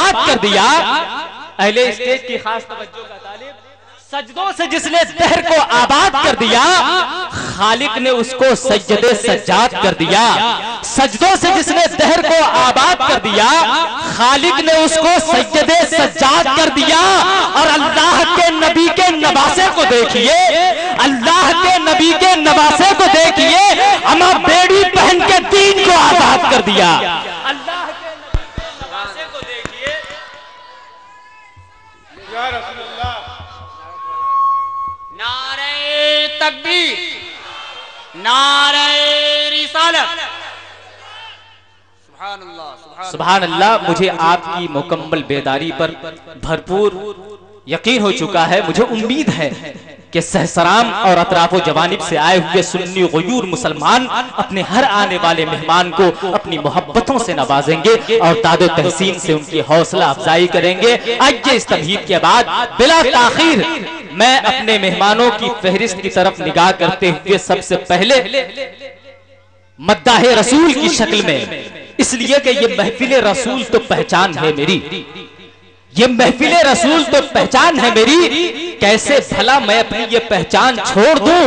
आबाद कर दिया। अहले स्टेज की खास तवज्जो का तालिब, सजदों से जिसने दहर को आबाद कर दिया, खालिक ने उसको सज्जदे सज्जाद कर दिया। सजदों से जिसने दहर को आबाद कर दिया, खालिक ने उसको सज्जदे सज्जाद कर दिया। और अल्लाह के नबी के नवासे को देखिए, अल्लाह के नबी के नवासे को देखिए, अमा बेड़ी पहन के दीन को आबाद कर दिया। अल्लाह के नबी के नवासे को देखिए। या रसूलल्लाह, नारे तकबीर, नारे रिसालत, सुभान अल्लाह। मुझे आपकी मुकम्मल बेदारी पर भरपूर यकीन हो चुका है। मुझे उम्मीद है कि सहसराम और अतराफो जवानिब से आए हुए सुन्नी गयूर मुसलमान अपने हर आने वाले मेहमान को अपनी मोहब्बतों से नवाजेंगे और दादो तहसीन से उनकी हौसला अफजाई करेंगे। आइए इस तमहीद के बाद बिला ताखीर मैं अपने मेहमानों की फहरिस्त की तरफ निगाह करते हुए सबसे पहले मद्दाहे रसूल की शक्ल में, इसलिए कि ये महफिल रसूल तो पहचान है मेरी, ये महफिल रसूल तो पहचान है मेरी। कैसे भला मैं अपनी ये पहचान छोड़ दूं?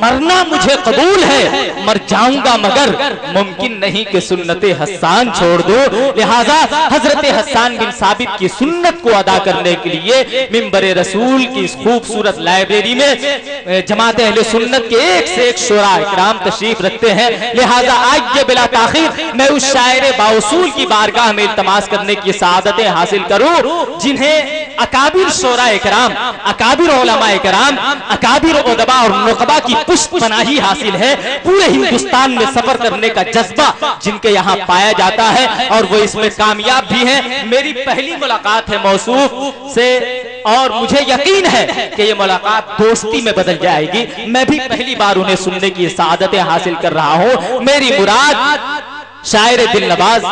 मरना मुझे कबूल है, मर जाऊंगा मगर मुमकिन नहीं कि सुन्नते हस्सान छोड़ दूं। लिहाजा हजरत हस्सान बिन साबित की सुन्नत को अदा करने के लिए मिंबरे रसूल की इस खूबसूरत लाइब्रेरी में जमात अहले सुन्नत के एक से एक शोरा इकराम तशरीफ रखते हैं। लिहाजा आज बिला ताखीर मैं उस शायर बाउसूल की बारगाह में इल्तमास करने की सआदतें हासिल करूं जिन्हें अकाबिर शोरा इकराम, अकाबिर उलमा इकराम, अकाबिर उदबा और नुकबा की पुष्प पनाही हासिल है। पूरे हिंदुस्तान में सफर करने का जज्बा जिनके यहाँ पाया जाता है और वो इसमें कामयाब भी हैं। मेरी पहली मुलाकात है मौसूफ से और मुझे यकीन है कि ये मुलाकात दोस्ती में बदल जाएगी। मैं भी पहली बार उन्हें सुनने की सआदतें हासिल कर रहा हूँ। मेरी मुराद शायर दिल नवाज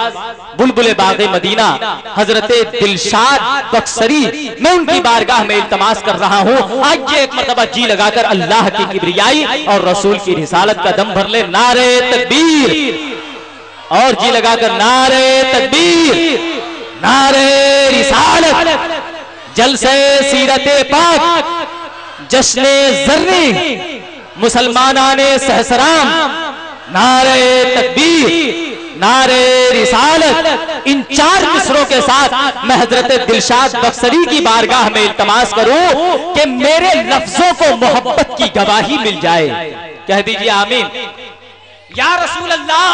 बुलबुल बाग़े मदीना हजरत दिलशाद बक्सरी, मैं उनकी बारगाह में इल्तमास कर रहा हूँ। आज एक मरतबा जी लगाकर अल्लाह की किबरियाई और रसूल की रिसालत का दम भर ले। नारे तकबीर, और जी लगाकर नारे तकबीर, नारे रिसालत, जलसे सीरते पाक, जश्ने ज़र्री, मुसलमानाने सहसराम, नारे तकबीर, नारे रिसालत। इन चार मिसरों के साथ मैं हजरत दिलशाद बक्सरी की बारगाह में इल्तमास करूं कि मेरे लफ्जों को मोहब्बत की गवाही मिल जाए। कह दीजिए आमीन। या रसूल अल्लाह,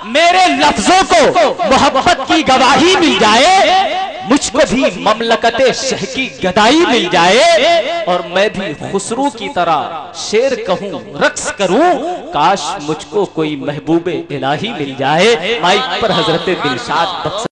मेरे लफ्जों को मोहब्बत की गवाही मिल जाए, मुझको भी ममलकते शह की गदाई मिल जाए और मैं भी खुसरू की तरह शेर कहूं, रक्स करूं। काश मुझको कोई महबूबे इलाही मिल जाए। माइक पर हजरत दिलशाद बक्सरी।